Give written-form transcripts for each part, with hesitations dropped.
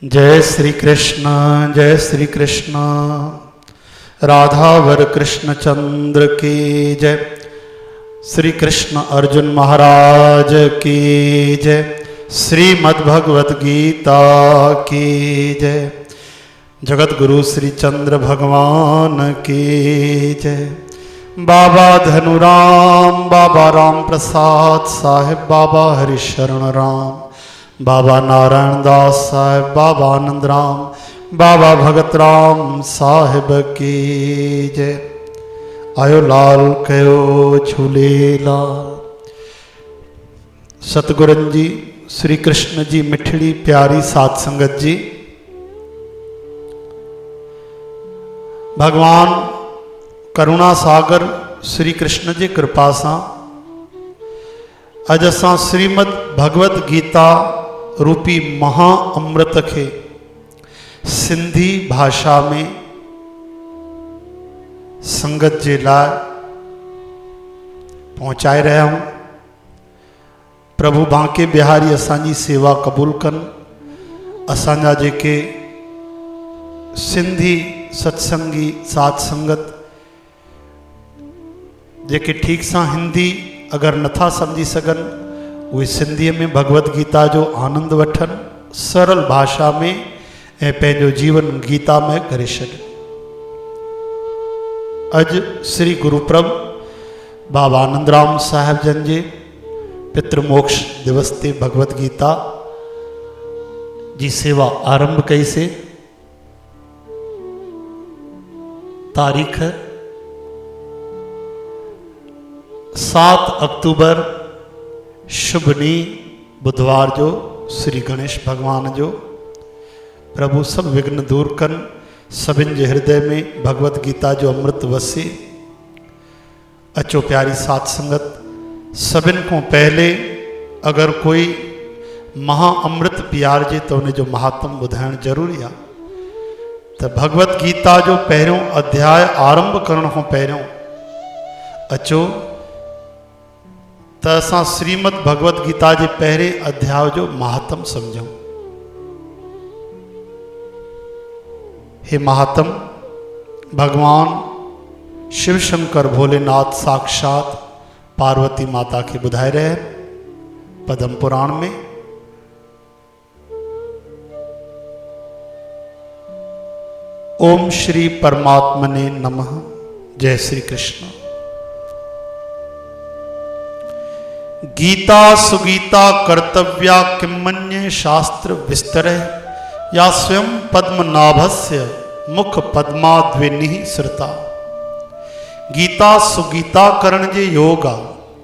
जय श्री कृष्ण राधावर कृष्ण चंद्र की जय। श्री कृष्ण अर्जुन महाराज की जय। श्रीमद् भगवत गीता की जय। जगत गुरु श्री चंद्र भगवान की जय। बाबा धनुराम, बाबा राम प्रसाद साहिब, बाबा हरिशरण राम, बाबा नारायण दास साहिब, बाबा आनंद राम, बाबा भगत राम साहिब की जय। आयो लाल कयो झूलेलाल। सतगुरन जी, श्री कृष्ण जी मिठड़ी प्यारी सात संगत जी, भगवान करुणा सागर श्री कृष्ण जी कृपा सां अज असां श्रीमद् भगवत गीता रूपी महा अमृत के सिंधी भाषा में संगत जे लाइ पहुँचाए रहा हूँ। प्रभु बांके बिहारी असांजी सेवा कबूल कन। असांजा जेके सिंधी सत्संगी सात संगत जेके ठीक सां हिंदी अगर नथा समझी सघन, उहे सिंधी में भगवत गीता जो आनंद वठन, सरल भाषा में ऐं पंहिंजो जीवन गीता में करे छॾनि। अज श्री गुरुप्रभ बाबा आनंद राम साहिब जन जे पितृमोक्ष दिवस ते भगवत गीता जी सेवा आरंभ कई से। तारीख 7 अक्टूबर शुभनी बुधवार जो श्री गणेश भगवान जो। प्रभु सब विघ्न दूर कन, सभिन जे हृदय में भगवत गीता जो अमृत वसे। अचो प्यारी सात संगत, सभिन को पहले अगर कोई महा अमृत पियारजे तो उन जो महात्म ॿुधाइण ज़रूरी आहे। तो भगवत गीता जो पहिरियों अध्याय आरंभ करण खां पहिरियों अचो त असां श्रीमद् भगवत गीता के पहरे अध्याय जो महात्म समझूं। हे महात्म भगवान शिव शंकर भोलेनाथ साक्षात पार्वती माता के बुधाए रहे हैं पद्म पुराण में। ओम श्री परमात्मने नमः। जय श्री कृष्ण। गीता सुगीता कर्तव्या किमन्ये शास्त्र विस्तर या स्वयं पद्मनाभस्य मुख पद्माद्विनिः श्रुता। गीता सुगीता करण जे योग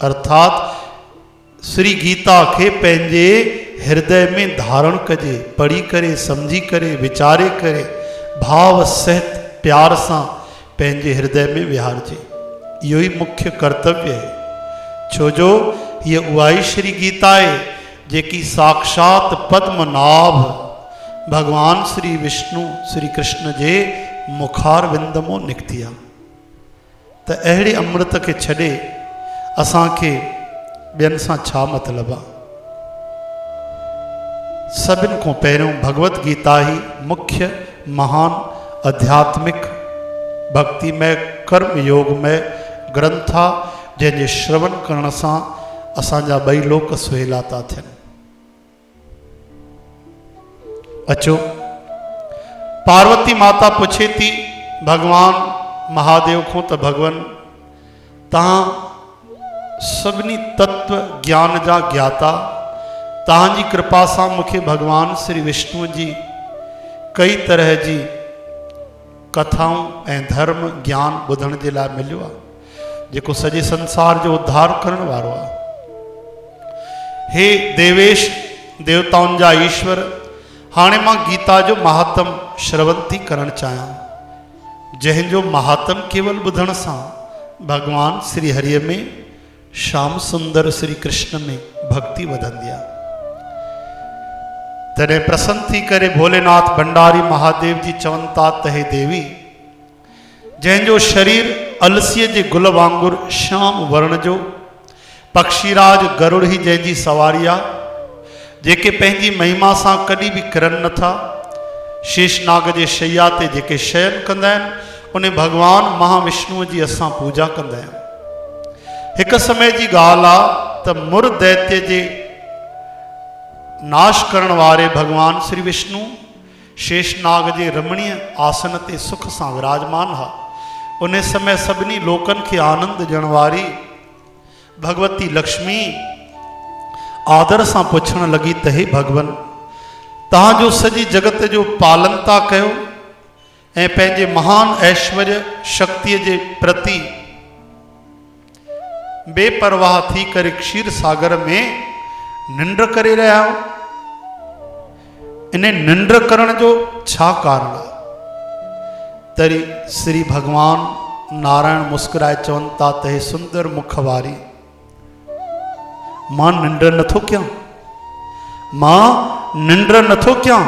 अर्थात श्री गीता के पंहिंजे हृदय में धारण कजे, पढ़ी करे, समझी करे, विचारे करे, भाव सहित प्यार सां पंहिंजे हृदय में विहारजे। इहो ही मुख्य कर्तव्य है। छोजो ये उहाई श्री गीता है जेकी साक्षात पद्मनाभ भगवान श्री विष्णु श्री कृष्ण जे मुखार विंद मो निकती आ। तो अहिड़े अमृत के छॾे असां के ॿियनि सां छा मतलब आ। सभिन को पहिरियों भगवत गीता ही मुख्य महान आध्यात्मिक भक्तिमय कर्म योग में ग्रंथ आ, जंहिंजे श्रवण करण सां असांजा ॿई लोक सुहेला था थियनि। अचो पार्वती माता पुछे थी भगवान महादेव को, तो भगवान तहां सभिनी तत्व ज्ञान जा ज्ञाता, तहांजी कृपा सां मूंखे भगवान श्री विष्णु जी कई तरह जी कथाऊं ऐं धर्म ज्ञान ॿुधण जे लाइ मिलियो आहे जेको सॼे संसार जो उद्धार करण वारो आहे। हे देवेश देवताउन जा ईश्वर, हाणे मां गीता जो महात्म श्रवण थी करण चाहियां, जंहिंजो महात्म केवल ॿुधण सां भगवान श्री हरिय में श्याम सुंदर श्री कृष्ण में भक्ति वधंदी आहे। तॾहिं प्रसन्न थी करे भोलेनाथ भंडारी महादेव जी चवनि था त हे देवी, जंहिंजो शरीर अलसीअ जे गुल वांगुर श्याम वर्ण जो, पक्षीराज गरुड़ ही जंहिंजी सवारी आहे, जेके पंहिंजी महिमा सां कॾहिं बि किरन नथा, शेषनाग जे शैया ते जेके शयन कंदा आहिनि उन भगवान महाविष्णुअ जी असां पूजा कंदा आहियूं। हिकु समय जी ॻाल्हि आहे त मुर दैत्य जे नाश करण वारे भगवान श्री विष्णु शेषनाग जे रमणीय आसन ते सुख सां विराजमान हा। उन समय सभिनी लोकनि खे आनंद ॾियण वारी भगवती लक्ष्मी आदर सां पुछण लॻी त हे भगवन, तव्हांजो सॼी जगत जो पालन था कयो ऐं पंहिंजे महान ऐश्वर्य शक्तिअ जे प्रति बेपरवाह थी करे क्षीर सागर में निंड करे रहिया आहियो। इन निंड करण जो छा कारण आहे? तरी श्री भगवान नारायण मुस्कुराए चवनि था त हे सुंदर मुख वारी, मां निंड नथो कयां, मां निंड नथो कयां,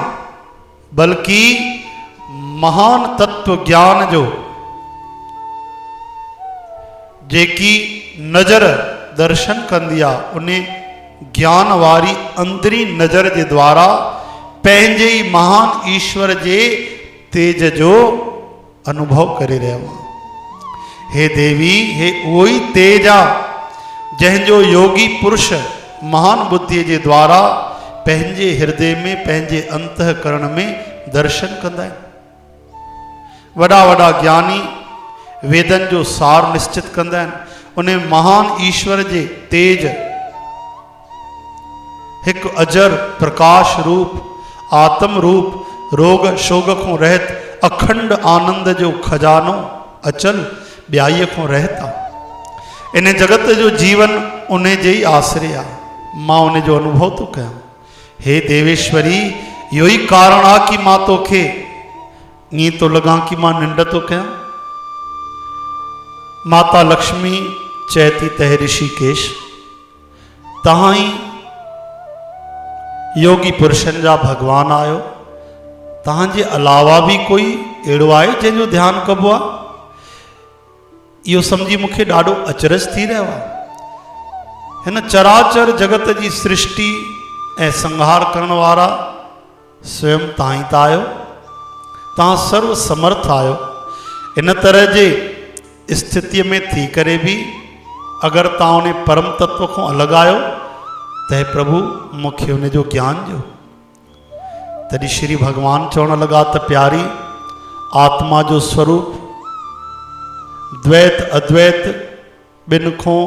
बल्कि महान तत्व ज्ञान जो जेकी नज़र दर्शन कंदी आहे उन ज्ञान वारी अंदरी नज़र जे द्वारा पंहिंजे ई महान ईश्वर जे तेज जो अनुभव करे रहियो आहे। हे देवी, हे उहो ई तेज आहे जंहिंजो योगी पुरुष महान बुद्धीअ जे द्वारा पंहिंजे हृदय में पंहिंजे अंतःकरण में दर्शन कंदा आहिनि। वॾा वॾा ज्ञानी वेदन जो सार निश्चित कंदा आहिनि। उन महान ईश्वर जे तेज हिकु अजर प्रकाश रूप आत्म रूप रोग शोग खां रहित अखंड आनंद जो खजानो अचल ॿियाईअ खां रहित आहे। इन जगत जो जीवन उन जे ई आसरे आहे। मां उन जो अनुभव थो कयां। हे देवेश्वरी, इहो ई कारण आहे कि मां तोखे ईअं थो लॻां कि मां निंड थो कयां। माता लक्ष्मी चए थी त हे ऋषिकेश, तव्हां ई योगी पुरुषनि जा भगवान आहियो, तव्हांजे अलावा बि कोई अहिड़ो आहे जंहिंजो ध्यानु कबो आहे? इहो सम्झी मूंखे ॾाढो अचरज थी रहियो आहे। हिन चराचर जगत जी सृष्टि ऐं संहार करण वारा स्वयं तव्हां ई था आहियो। तव्हां सर्व समर्थ आहियो। इन तरह जे स्थितीअ में थी करे बि अगरि तव्हां उन परम तत्व खां अलॻि आहियो त हे प्रभु मूंखे उन जो ज्ञान ॾियो। तॾहिं श्री भगवान चवण लॻा त प्यारी, आत्मा जो स्वरूप द्वैत अद्वैत ॿिनि खां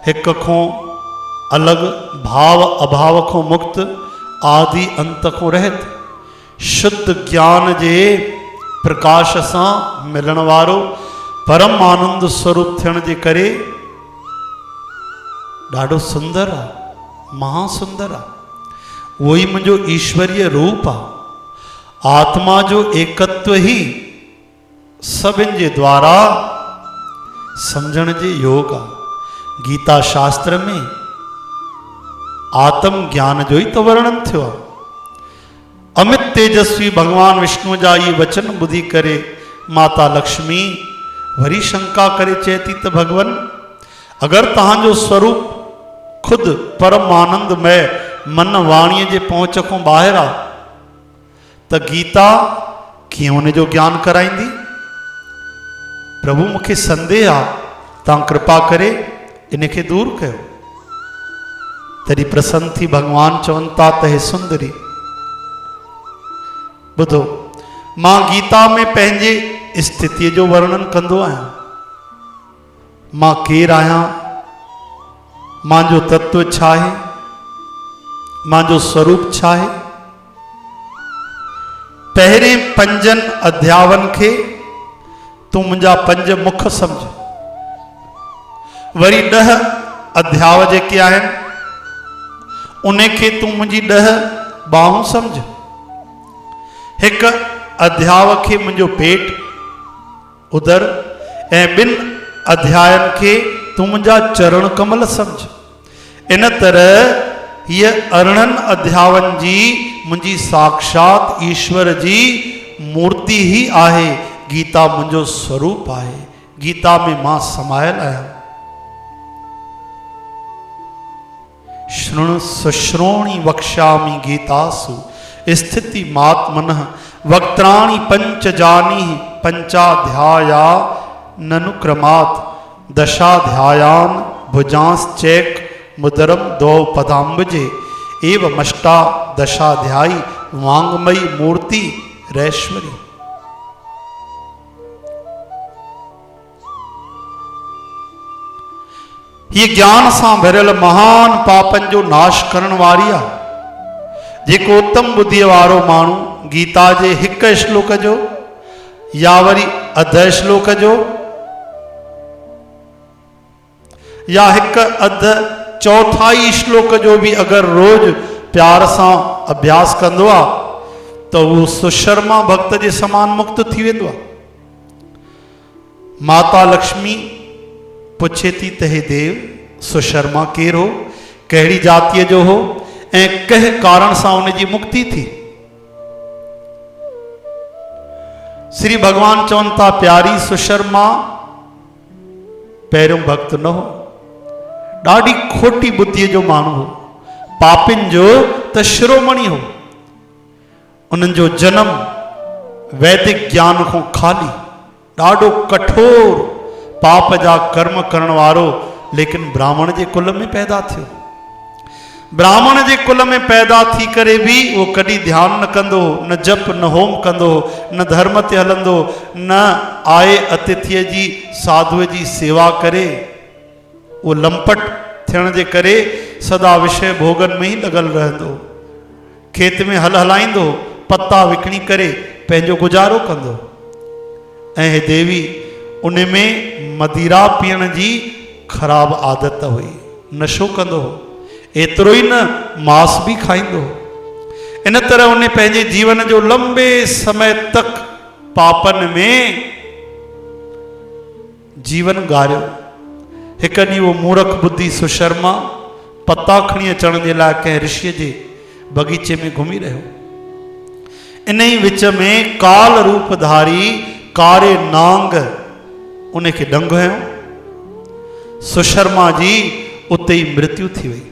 हिक खां अलॻि भाव अभाव खां मुक्त आदि अंत खां रहित शुद्ध ज्ञान जे प्रकाश सां मिलण वारो परम आनंद स्वरूप थियण जे करे ॾाढो सुंदर आहे, महासुंदर आहे। उहो ई मुंहिंजो ईश्वरीय रूप आहे। आत्मा जो एकत्व ही सभिनि जे द्वारा सम्झण जे योग आहे। गीता शास्त्र में आत्म ज्ञान जो ही तो वर्णन थियो आहे। अमित तेजस्वी भगवान विष्णु जा ये वचन ॿुधी करे माता लक्ष्मी वरी शंका करे चए थी त भगवन, अगरि तव्हांजो स्वरूप खुद परम आनंदमय मन वाणीअ जे पहुच खां ॿाहिरि आहे त गीता कीअं उन जो ज्ञान कराईंदी? प्रभु, मूंखे संदेह आहे, तव्हां कृपा करे इनखे दूर कयो। तॾहिं प्रसन्न थी भगवान चवनि था त हे सुंदरी, ॿुधो, मां गीता में पंहिंजे स्थितीअ जो वर्णन कंदो आहियां। मां केरु आहियां, मुंहिंजो तत्व छा आहे, मुंहिंजो स्वरूप छा आहे। पहिरें 5 अध्यायनि खे तूं मुंहिंजा 5 मुख सम्झ। वरी 10 अध्याय जेके आहिनि उनखे तूं मुंहिंजी 10 बाहूं सम्झ। हिक अध्याय खे मुंहिंजो पेट उदर ऐं 2 अध्यायनि खे तूं मुंहिंजा चरण कमल सम्झ। इन तरह हीअ 18 अध्यायनि जी मुंहिंजी साक्षात ईश्वर जी मूर्ति ही आहे। गीता मुंहिंजो स्वरूप आहे। गीता में मां समायल आहियां। शृणु सुश्रोणी वक्ष्यामि गीतासु स्थिति मात्मनः वक्त्राणि पंच जानी पंचाध्याया ननुक्रमात् दशाध्यायान भुजांश्चैक मुदरम दो पदाम्बुजे एवं अष्टादशाध्यायी वांगमयी मूर्ति रैश्वरी। ये ज्ञान सां भरियल महान पापन जो नाश करण वारी आहे। जेको उत्तम बुद्धि वारो माण्हू गीता जे हिक श्लोक जो या वरी अध श्लोक जो या हिक अध चौथाई श्लोक जो भी अगर रोज प्यार सां अभ्यास कंदो आहे तो वो सुशर्मा भक्त जे समान मुक्त थी वेंदो आहे। माता लक्ष्मी पुछे थी त हे देव सुशर्मा केर हो, कहिड़ी जातीअ जो हो ऐं कंहिं कारण सां उन जी मुक्ति थी। श्री भगवान चवनि था प्यारी सुशर्मा पहिरियों भक्त न हो, ॾाढी खोटी बुद्धीअ जो माण्हू हो, पापिन जो त शिरोमणि हो। उन्हनि जो जन्म वैदिक ज्ञान खां खाली, ॾाढो कठोर पाप जा कर्म करण वारो, लेकिन ब्राह्मण जे कुल में पैदा थियो। ब्राह्मण जे कुल में पैदा थी करे भी वो कॾहिं ध्यान न कंदो, न जप न होम कंदो, न धर्म ते हलंदो, न आए अतिथीअ जी साधुअ जी सेवा करे। वो लंपट थियण जे करे सदा विषय भोगन में ही लॻल रहंदो, खेत में हल हलाईंदो, पत्ता विकिणी करे पंहिंजो गुजारो कंदो। ऐं हे देवी उन में मदिरा पीअण जी ख़राब आदत हुई, नशो कंदो हो, एतिरो ई न मांस भी खाईंदो। इन तरह उन पंहिंजे जीवन जो लंबे समय तक पापन में जीवन गारियो। हिकु ॾींहुं वो मूर्ख बुद्धि सुशर्मा पत्ता खणी अचण जे लाइ कंहिं ऋषिअ जे बगीचे में घुमी रहियो। इन ई विच में काल रूप धारी कारे नांग उनखे डंग हयो। सुशर्मा जी उते ई मृत्यु थी वई।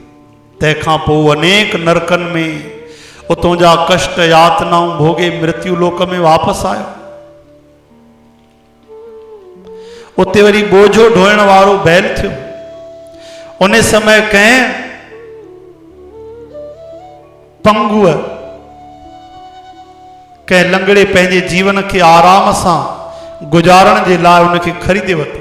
तंहिंखां पोइ अनेक नरकन में उतों जा कष्ट यातनाऊं भोगे मृत्यु लोक में वापसि आयो। उते वरी बोझो ढोइण वारो बैल थियो। उन समय कंहिं पंगुअ कंहिं लंगड़े पंहिंजे जीवन खे आराम सां गुजारण जे लाइ उनखे ख़रीदे वरितो।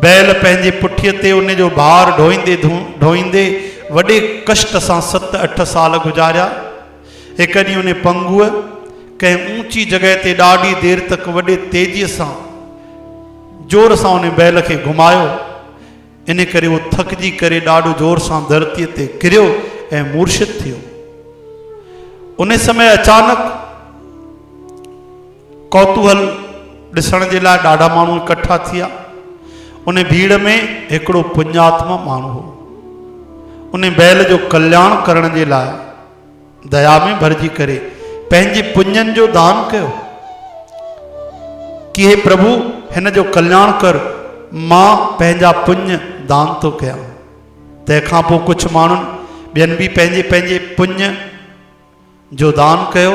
बैल पंहिंजे पुठीअ ते उन जो भार ढोईंदे ढोईंदे वॾे कष्ट सां 7-8 साल गुजारिया। हिकु ॾींहुं उन पंगुअ कंहिं ऊंची जॻह ते ॾाढी देर तक वॾे तेज़ीअ सां जोर सां उन बैल खे घुमायो। इन करे वो थकिजी करे ॾाढो जोर सां धरतीअ ते किरियो ऐं मूर्छित थियो। उन समय अचानक कौतूहल ॾिसण जे लाइ ॾाढा माण्हू इकट्ठा थिया। उन भीड़ में हिकिड़ो पुण्यात्मा माण्हू हो। उन बैल जो कल्याण करण जे लाइ दया में भरिजी करे पंहिंजे पुञनि जो दान कयो कि हे प्रभु हिन जो कल्याण कर, मां पंहिंजा पुण्य दान थो कयां। तंहिंखां पोइ कुझु माण्हुनि ॿियनि बि पंहिंजे पंहिंजे पुण्य जो दान कयो।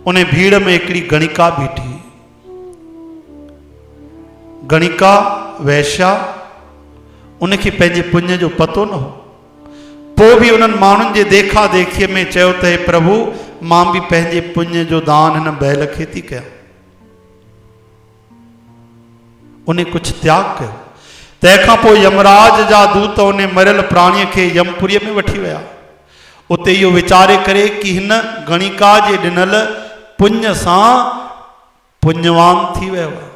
उन भीड़ में हिकिड़ी गणिका बीठी। गणिका वैश्या, उनखे पंहिंजे पुण्य जो पतो न हो। पोइ बि उन्हनि माण्हुनि जे देखा देखीअ में चयो त हे प्रभु मां बि पंहिंजे पुण्य जो दान हिन बैल खे थी कयां। उन कुझु त्याग कयो। तंहिंखां पोइ यमराज जा दूत उन मरियल प्राणीअ खे यमपुरीअ में वठी विया। उते इहो वीचारे करे कि हिन गणिका जे ॾिनल पुण्य सां पुण्यवान थी वियो आहे,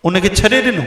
उनखे छॾे ॾिनो।